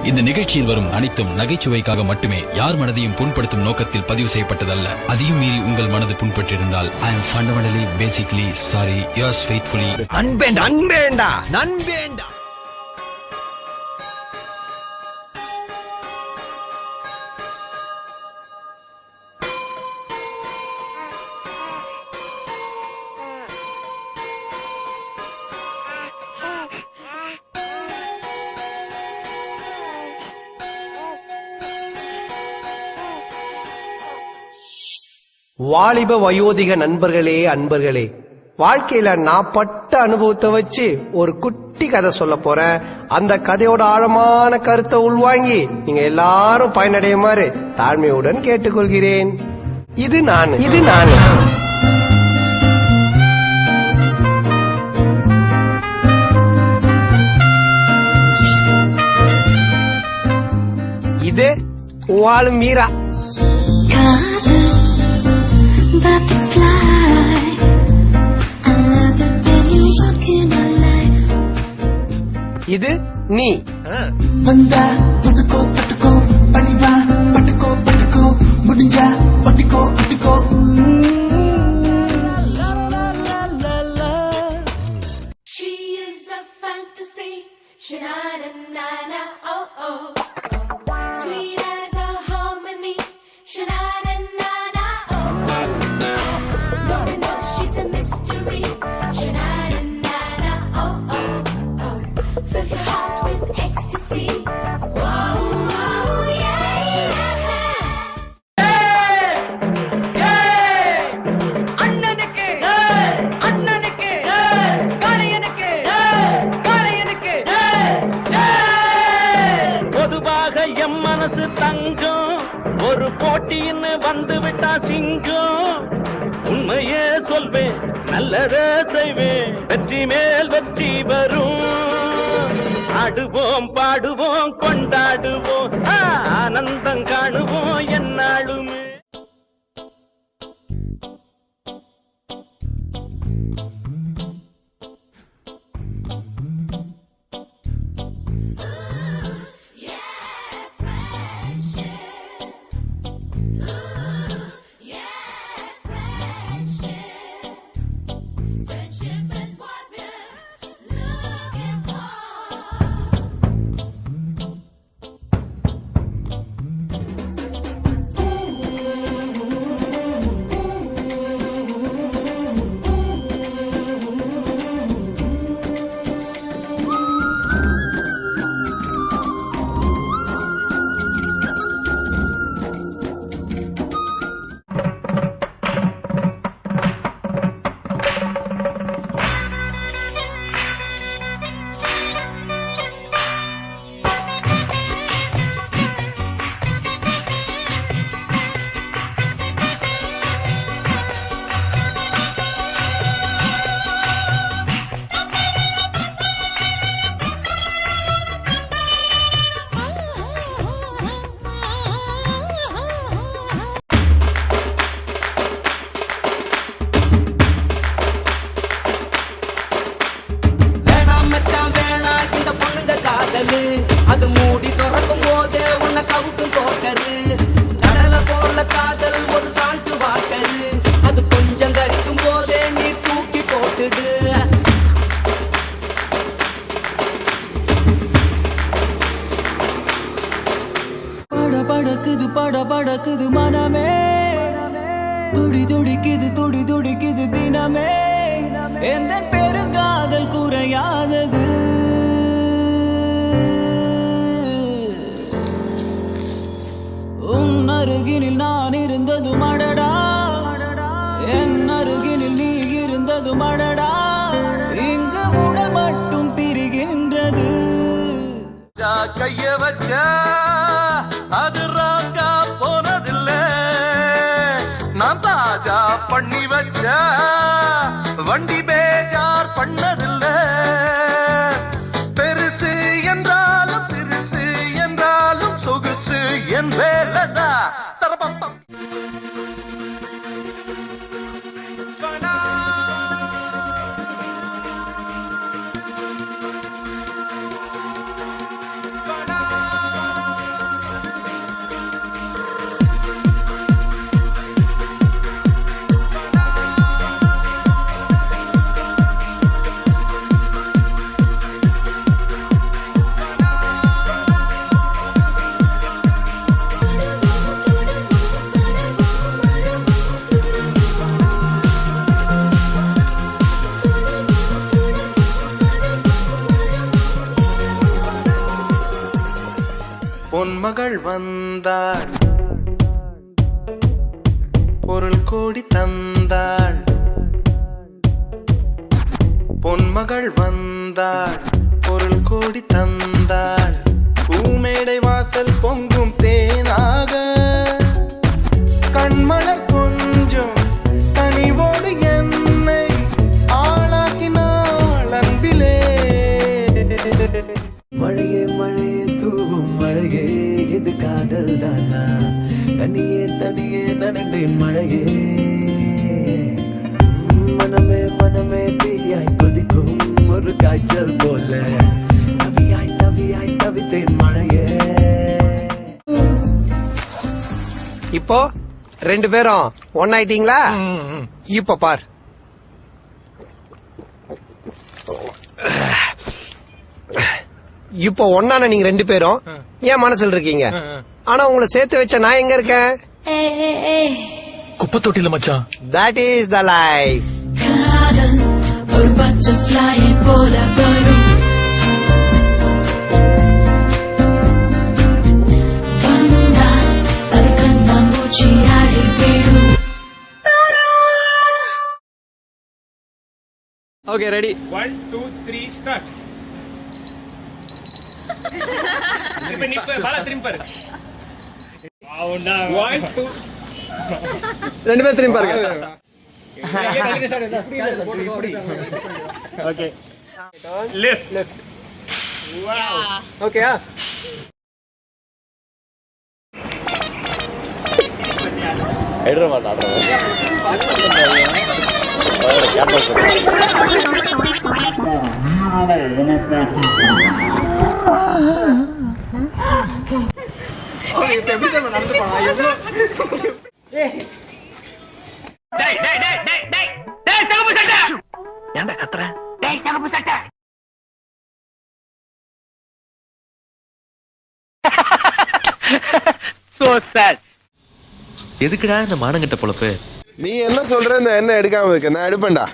இந்த நிகழ்ச்சியில் வரும் அனைத்தும் நகைச்சுவைக்காக மட்டுமே, யார் மனதையும் புண்படுத்தும் நோக்கத்தில் பதிவு செய்யப்பட்டதல்ல. அதையும் மீறி உங்கள் மனது புண்பட்டிருந்தால் I am fundamentally basically sorry. Yours faithfully. நண்பேண்டா. வாலிப வயோதிக நண்பர்களே, அன்பர்களே, வாழ்க்கையில நான் பட்ட அனுபவத்தை வச்சு ஒரு குட்டி கதை சொல்ல போறேன். அந்த கதையோட ஆழமான கருத்தை உள்வாங்கி நீங்க எல்லாரும் பயனடையுமாறு தாழ்மையுடன் கேட்டுக்கொள்கிறேன். இது நான் இது வாழும் மீரா. இது நீ. வந்தா புட்டுக்கோ பட்டுக்கோ, பணிவா பட்டுக்கோ பட்டுக்கோ, முடிஞ்சா ஒட்டிக்கோ ஒட்டிக்கோ. She is a fantasy, sha-na-na-na-na, oh oh oh. Sweet as a harmony, sha-na-na-na-na, oh oh. No one knows she's a mystery, sha-na-na-na-na, oh oh oh. Fills your heart with ecstasy, whoa, whoa, yeah, yeah. பொதுவாக M மனசு தங்கம், ஒரு போட்டின்னு வந்து விட்டா சிங்கம். உண்மையே சொல்வேன், நல்லதே செய்வேன், வெற்றி மேல் வெற்றி வரும். ஆடுவோம் பாடுவோம் கொண்டாடுவோம், ஆனந்தம் காணுவோம் என்னாலுமே. அது மூடி திறக்கும் போதே உன்னை கவுக்கும் தோட்டரு. கடல போல காதல் ஒரு சால்ட்டு வாட்டரு, அது கொஞ்சம் கரிக்கும் போதே நீ தூக்கி போட்டுடு. படபடக்குது மனமே, துடி துடிக்குது தினமே. எந்த பெருங்காதல் குறையாதது, உன் அருகினில் நான் இருந்தது மடடா, என் அருகினில் நீ இருந்தது மடடா. இங்கு உடல் மட்டும் பிரிகின்றது. கைய வச்ச அது ராங்கா போனதில்லை, நான் தாஜா பண்ணி வச்ச வண்டி பேஜார் பண்ணதில்லை. பெருசு என்றாலும் சிறுசு என்றாலும் சொகுசு என் வேலதா தரப்பம். பொன்மகள் வந்தாள் பொருள் கோடி தந்தாள் பொன்மகள் வந்தாள் பொருள் கோடி தந்தாள் பூமேடை வாசல் பொங்கும் தேனாக கண்மலர் கொஞ்சம் கனிவோடு என்னை ஆளாக்கினாள் அன்பிலே. மழையே மழையே தூவும் மழையே இது காதல் தானா தனியே தனியே நனண்டேன் மழையே மனமே மனமே தீயாய் கொதிக்கும் ஒரு காய்ச்சல் போல தவியாய் தவியாய் தவித்தேன் மழையே. இப்போ 2 பேரும் ஒன்னாயிட்டீங்களா? இப்ப பார். இப்போ ஒன்னான நீங்க 2 பேரும் ஏன் மனசுல இருக்கீங்க? ஆனா உங்களை சேர்த்து வச்ச நான் எங்க இருக்கேன்? குப்பை தொட்டில மச்சான். That is the life. காதல் ஒரு butterfly போல வரும் வந்தால் அது கண்ணாமூச்சி ஆடி விடும். Okay ready 1 2 3 start. திருப்பி நிப்ப பால திரும்பி பாரு. ஆவுண்டா 1 2 2 பேர் திரும்பி பாருங்க. ஓகே லெஃப்ட் ஓகேயா? டேய் டேய் டேய் டேய் டேய் டேய் தகப்பு சட்டை. ஏன்டா கத்துற? டேய் தகப்பு சட்டை. So sad. எதுக்குடா இந்த மானங்கிட்ட பொழப்பு? நீ என்ன சொல்ற? இந்த என்ன எடுக்காம இருக்க? நான் எடுப்பேன்டா.